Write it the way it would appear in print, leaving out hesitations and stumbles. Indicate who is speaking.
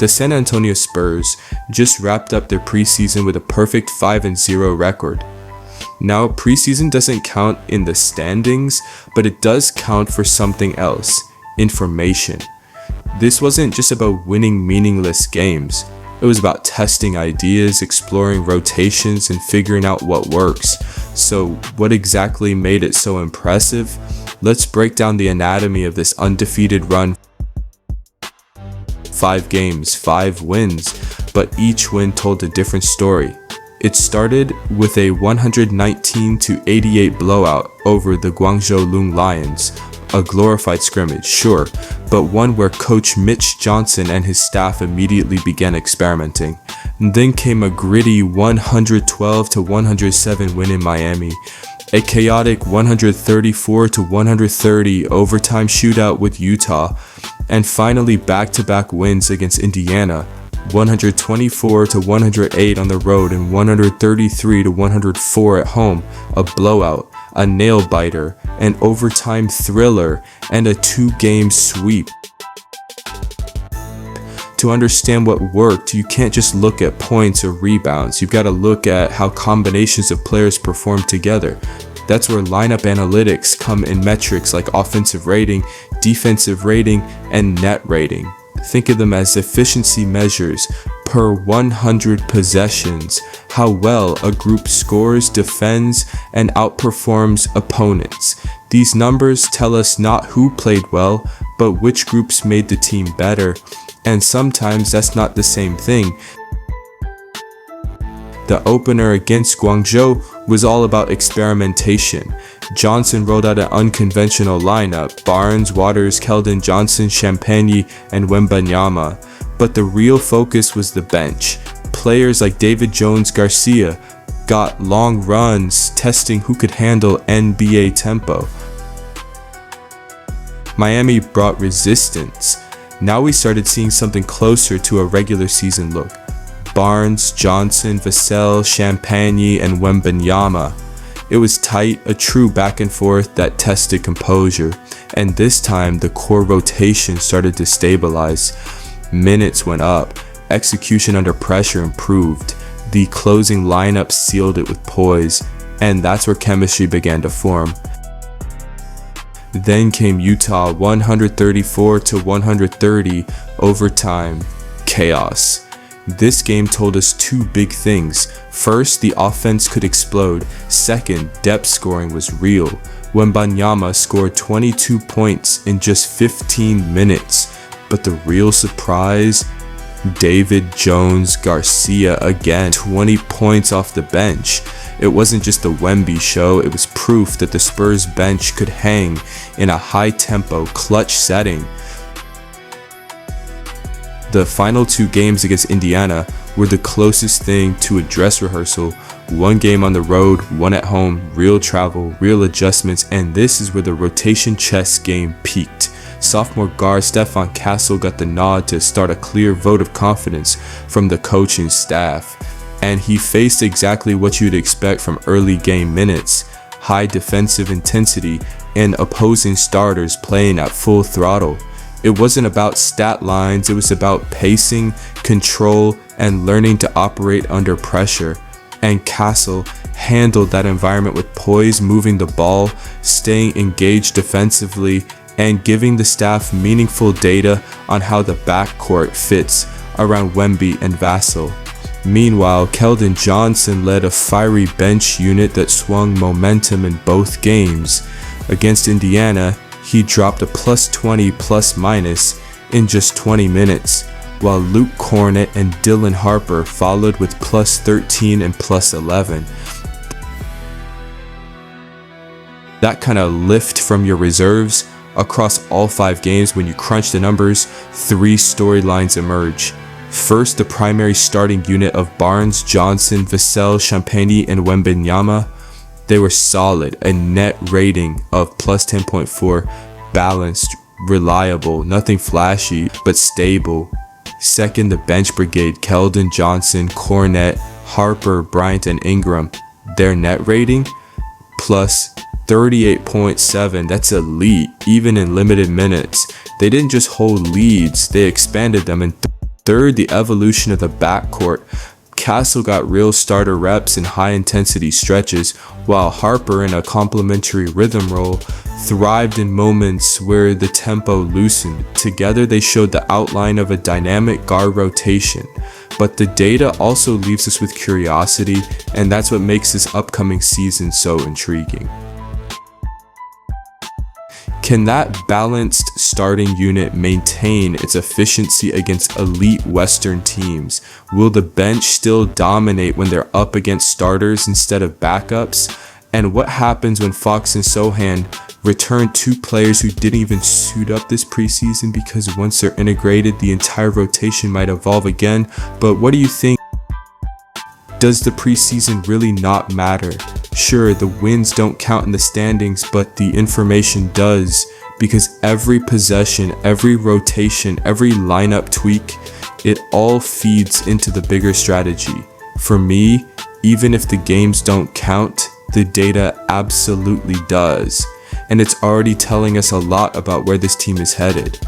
Speaker 1: The San Antonio Spurs just wrapped up their preseason with a perfect 5-0 record. Now, preseason doesn't count in the standings, but it does count for something else: information. This wasn't just about winning meaningless games. It was about testing ideas, exploring rotations, and figuring out what works. So, what exactly made it so impressive? Let's break down the anatomy of this undefeated run. 5 games, 5 wins, but each win told a different story. It started with a 119-88 blowout over the Guangzhou Lung Lions, a glorified scrimmage, sure, but one where Coach Mitch Johnson and his staff immediately began experimenting. And then came a gritty 112-107 win in Miami, a chaotic 134-130 overtime shootout with Utah, and finally back-to-back wins against Indiana, 124-108 on the road and 133-104 at home, a blowout, a nail-biter, an overtime thriller, and a 2-game sweep. To understand what worked, you can't just look at points or rebounds. You've got to look at how combinations of players perform together. That's where lineup analytics come in metrics like offensive rating, defensive rating, and net rating. Think of them as efficiency measures per 100 possessions, how well a group scores, defends, and outperforms opponents. These numbers tell us not who played well, but which groups made the team better, and sometimes that's not the same thing. The opener against Guangzhou was all about experimentation. Johnson rolled out an unconventional lineup: Barnes, Waters, Keldon Johnson, Champagnie, and Wembanyama. But the real focus was the bench. Players like David Jones Garcia got long runs, testing who could handle NBA tempo. Miami brought resistance. Now we started seeing something closer to a regular season look. Barnes, Johnson, Vassell, Champagnie, and Wembanyama. It was tight, a true back and forth that tested composure, and this time the core rotation started to stabilize. Minutes went up, execution under pressure improved, the closing lineup sealed it with poise, and that's where chemistry began to form. Then came Utah, 134-130 overtime. Chaos. This game told us 2 big things. First, the offense could explode. Second, depth scoring was real. Wembanyama scored 22 points in just 15 minutes. But the real surprise, David Jones Garcia again, 20 points off the bench. It wasn't just the Wemby show, it was proof that the Spurs bench could hang in a high-tempo, clutch setting. The final 2 games against Indiana were the closest thing to a dress rehearsal. 1 game on the road, 1 at home, real travel, real adjustments, and this is where the rotation chess game peaked. Sophomore guard Stephon Castle got the nod to start a clear vote of confidence from the coaching staff, and he faced exactly what you'd expect from early game minutes: high defensive intensity and opposing starters playing at full throttle. It wasn't about stat lines, it was about pacing, control, and learning to operate under pressure. And Castle handled that environment with poise, moving the ball, staying engaged defensively, and giving the staff meaningful data on how the backcourt fits around Wemby and Vassell. Meanwhile, Keldon Johnson led a fiery bench unit that swung momentum in both games. Against Indiana, he dropped a +20 ± in just 20 minutes, while Luke Cornett and Dylan Harper followed with +13 and +11. That kind of lift from your reserves across all 5 games, when you crunch the numbers, 3 storylines emerge. First, the primary starting unit of Barnes, Johnson, Vassell, Champagnie, and Wembanyama. They were solid, a net rating of +10.4, balanced, reliable, nothing flashy, but stable. Second, the bench brigade, Keldon Johnson, Cornett, Harper, Bryant, and Ingram. Their net rating, +38.7, that's elite, even in limited minutes. They didn't just hold leads, they expanded them. And Third, the evolution of the backcourt. Castle got real starter reps in high-intensity stretches, while Harper, in a complementary rhythm role, thrived in moments where the tempo loosened. Together, they showed the outline of a dynamic guard rotation. But the data also leaves us with curiosity, and that's what makes this upcoming season so intriguing. Can that balanced starting unit maintain its efficiency against elite Western teams? Will the bench still dominate when they're up against starters instead of backups? And what happens when Fox and Sohan return two players who didn't even suit up this preseason, because once they're integrated, the entire rotation might evolve again? But what do you think? Does the preseason really not matter? Sure, the wins don't count in the standings, but the information does, because every possession, every rotation, every lineup tweak, it all feeds into the bigger strategy. For me, even if the games don't count, the data absolutely does. And it's already telling us a lot about where this team is headed.